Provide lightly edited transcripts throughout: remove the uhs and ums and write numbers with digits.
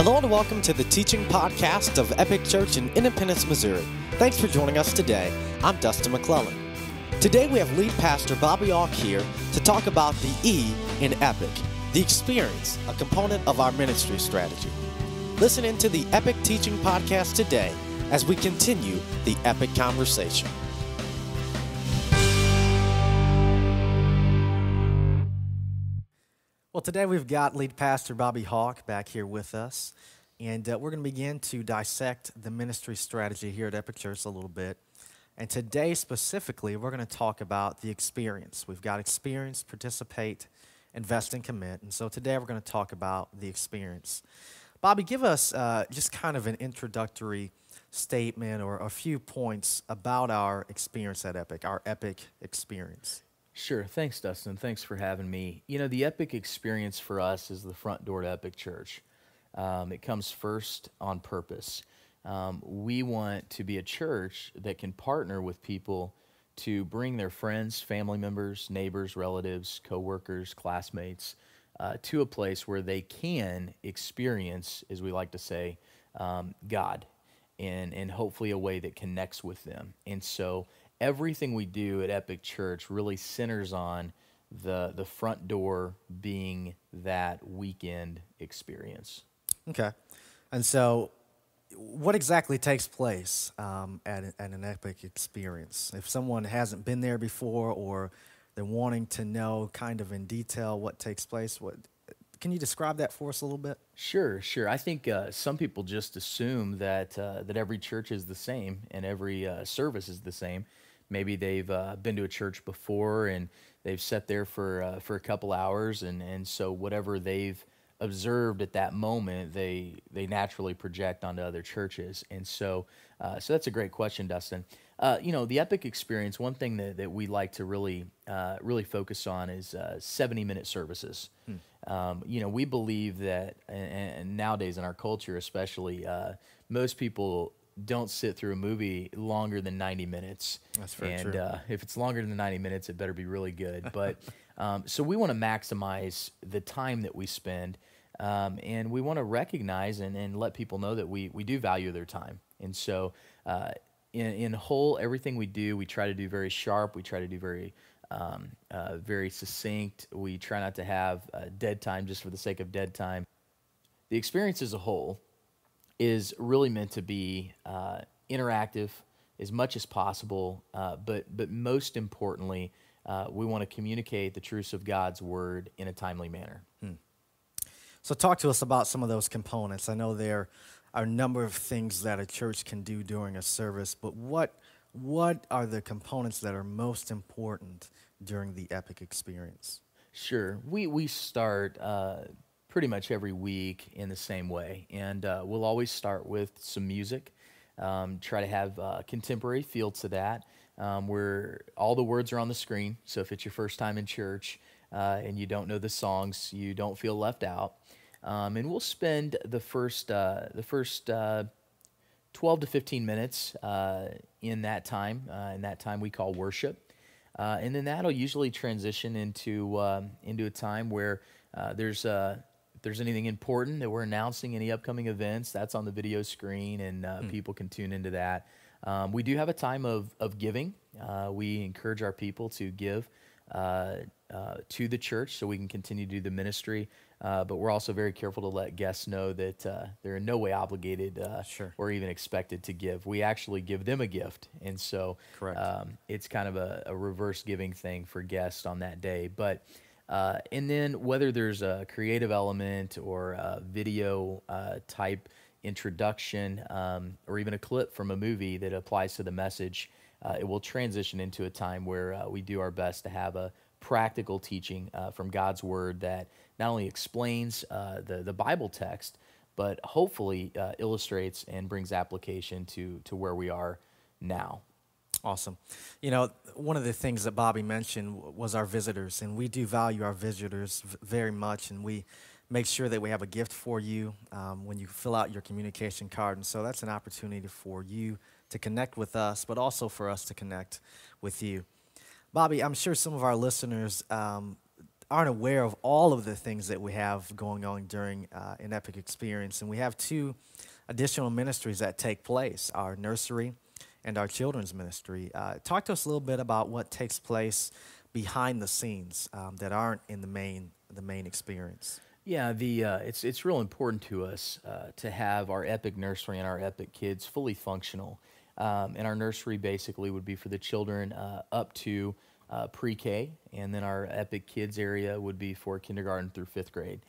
Hello and welcome to the teaching podcast of Epic Church in Independence, Missouri. Thanks for joining us today. I'm Dustin McClellan. Today we have lead pastor Bobby Auk here to talk about the E in Epic, the experience, a component of our ministry strategy. Listen into the Epic Teaching Podcast today as we continue the Epic conversation. Well, today we've got lead pastor Bobby Auk back here with us, and we're going to begin to dissect the ministry strategy here at Epic Church a little bit. And today specifically, we're going to talk about the experience. We've got experience, participate, invest, and commit. And so today we're going to talk about the experience. Bobby, give us just kind of an introductory statement or a few points about our experience at Epic, our Epic experience. Sure. Thanks, Dustin. Thanks for having me. You know, the Epic experience for us is the front door to Epic Church. It comes first on purpose. We want to be a church that can partner with people to bring their friends, family members, neighbors, relatives, coworkers, classmates to a place where they can experience, as we like to say, God, and hopefully a way that connects with them. And so everything we do at Epic Church really centers on the front door being that weekend experience. Okay. And so what exactly takes place at an Epic experience? If someone hasn't been there before or they're wanting to know kind of in detail what takes place, can you describe that for us a little bit? Sure. I think some people just assume that every church is the same and every service is the same. Maybe they've been to a church before and they've sat there for a couple hours, and so whatever they've observed at that moment, they naturally project onto other churches. And so that's a great question, Dustin. The Epic experience, one thing that we like to really focus on is 70-minute services. We believe that, and nowadays in our culture especially, most people don't sit through a movie longer than 90 minutes. That's very true. And if it's longer than 90 minutes, it better be really good. But so we want to maximize the time that we spend, and we want to recognize and let people know that we do value their time. And so in whole, everything we do, we try to do very sharp. We try to do very succinct. We try not to have dead time just for the sake of dead time. The experience as a whole is really meant to be interactive as much as possible, but most importantly, we want to communicate the truths of God's Word in a timely manner. So talk to us about some of those components. I know there are a number of things that a church can do during a service, but what are the components that are most important during the Epic experience? Sure. We start pretty much every week in the same way, and we'll always start with some music, try to have a contemporary feel to that, where all the words are on the screen, so if it's your first time in church and you don't know the songs, you don't feel left out. And we'll spend the first 12 to 15 minutes in that time we call worship, and then that'll usually transition into a time where if there's anything important that we're announcing, any upcoming events, that's on the video screen, and people can tune into that. We do have a time of giving. We encourage our people to give to the church so we can continue to do the ministry, but we're also very careful to let guests know that they're in no way obligated or even expected to give. We actually give them a gift, and so it's kind of a reverse giving thing for guests on that day. But and then whether there's a creative element or a video type introduction or even a clip from a movie that applies to the message, it will transition into a time where we do our best to have a practical teaching from God's Word that not only explains the Bible text, but hopefully illustrates and brings application to where we are now. Awesome. You know, one of the things that Bobby mentioned was our visitors, and we do value our visitors very much, and we make sure that we have a gift for you when you fill out your communication card, and so that's an opportunity for you to connect with us, but also for us to connect with you. Bobby, I'm sure some of our listeners aren't aware of all of the things that we have going on during an Epic Experience. And we have two additional ministries that take place, our nursery and our children's ministry. Talk to us a little bit about what takes place behind the scenes that aren't in the main experience. Yeah, it's real important to us to have our Epic Nursery and our Epic Kids fully functional. And our nursery basically would be for the children up to pre-K, and then our Epic Kids area would be for kindergarten through fifth grade.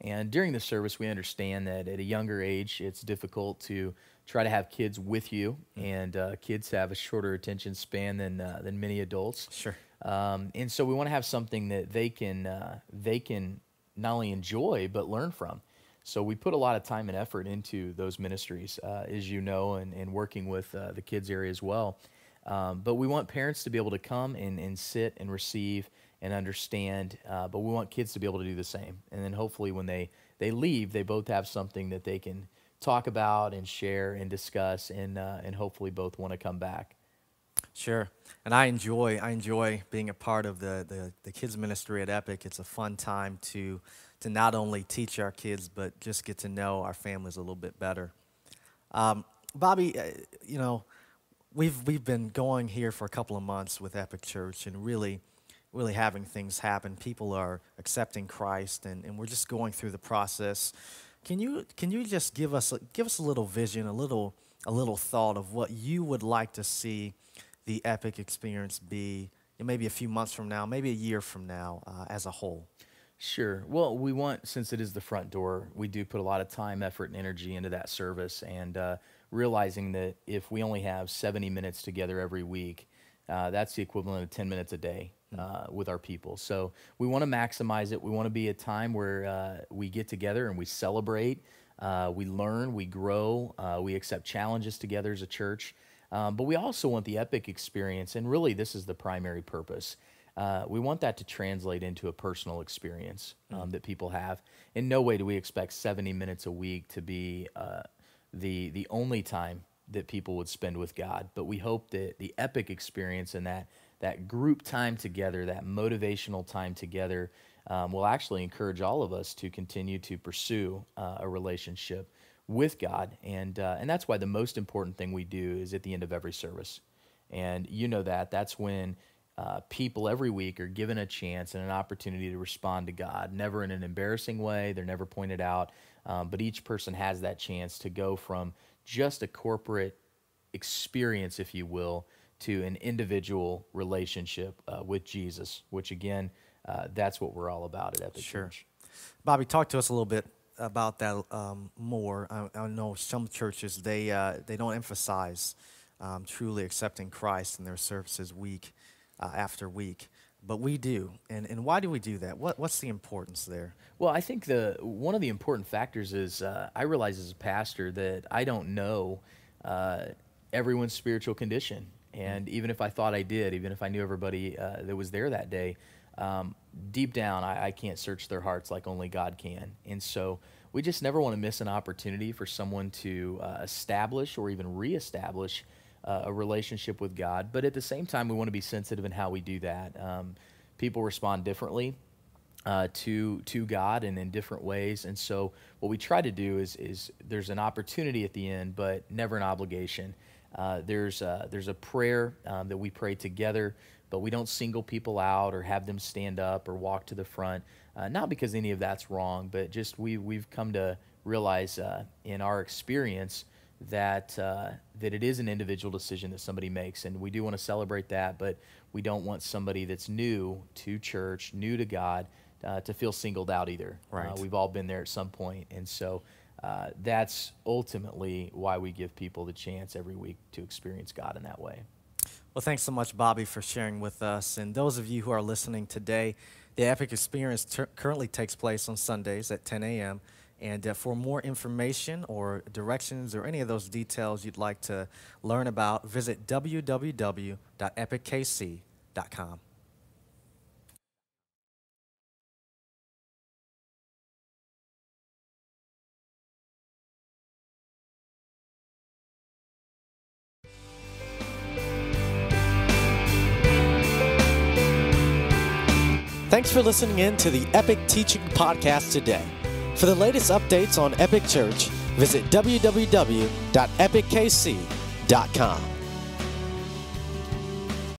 And during the service, we understand that at a younger age, it's difficult to try to have kids with you, and kids have a shorter attention span than many adults. Sure. And so we want to have something that they can not only enjoy but learn from. So we put a lot of time and effort into those ministries, as you know, and working with the kids area as well. But we want parents to be able to come and sit and receive and understand, but we want kids to be able to do the same. And then hopefully when they leave, they both have something that they can talk about and share and discuss, and hopefully both want to come back. Sure. And I enjoy being a part of the kids ministry at Epic. It's a fun time to not only teach our kids, but just get to know our families a little bit better. Bobby, we've been going here for a couple of months with Epic Church and really having things happen. People are accepting Christ, and we're just going through the process. Can you just give us a little vision, a little thought of what you would like to see the Epic Experience be, maybe a few months from now, maybe a year from now, as a whole? Sure. Well, we want, since it is the front door, we do put a lot of time, effort, and energy into that service, and realizing that if we only have 70 minutes together every week, that's the equivalent of 10 minutes a day with our people. So we want to maximize it. We want to be a time where we get together and we celebrate, we learn, we grow, we accept challenges together as a church. But we also want the Epic Experience, and really this is the primary purpose. We want that to translate into a personal experience that people have. In no way do we expect 70 minutes a week to be the only time that people would spend with God. But we hope that the Epic Experience and that group time together, that motivational time together, will actually encourage all of us to continue to pursue a relationship with God. And that's why the most important thing we do is at the end of every service. And you know that's when people every week are given a chance and an opportunity to respond to God, never in an embarrassing way. They're never pointed out, but each person has that chance to go from just a corporate experience, if you will, to an individual relationship with Jesus, which again, that's what we're all about at Epic Church. Bobby, talk to us a little bit about that more. I know some churches, they don't emphasize truly accepting Christ in their services week after week, but we do. And why do we do that? What's the importance there? Well, I think one of the important factors is I realize as a pastor that I don't know everyone's spiritual condition. And even if I thought I did, even if I knew everybody that was there that day, deep down, I can't search their hearts like only God can. And so we just never want to miss an opportunity for someone to establish or even reestablish a relationship with God. But at the same time, we want to be sensitive in how we do that. People respond differently to God and in different ways. And so what we try to do is there's an opportunity at the end, but never an obligation. There's a prayer that we pray together, but we don't single people out or have them stand up or walk to the front. Not because any of that's wrong, but just we've come to realize in our experience that it is an individual decision that somebody makes, and we do want to celebrate that, but we don't want somebody that's new to church, new to God, to feel singled out either. Right. We've all been there at some point, and so that's ultimately why we give people the chance every week to experience God in that way. Well, thanks so much, Bobby, for sharing with us. And those of you who are listening today, the Epic Experience currently takes place on Sundays at 10 a.m. And for more information or directions or any of those details you'd like to learn about, visit www.epickc.com. Thanks for listening in to the Epic Teaching Podcast today. For the latest updates on Epic Church, visit www.epickKC.com.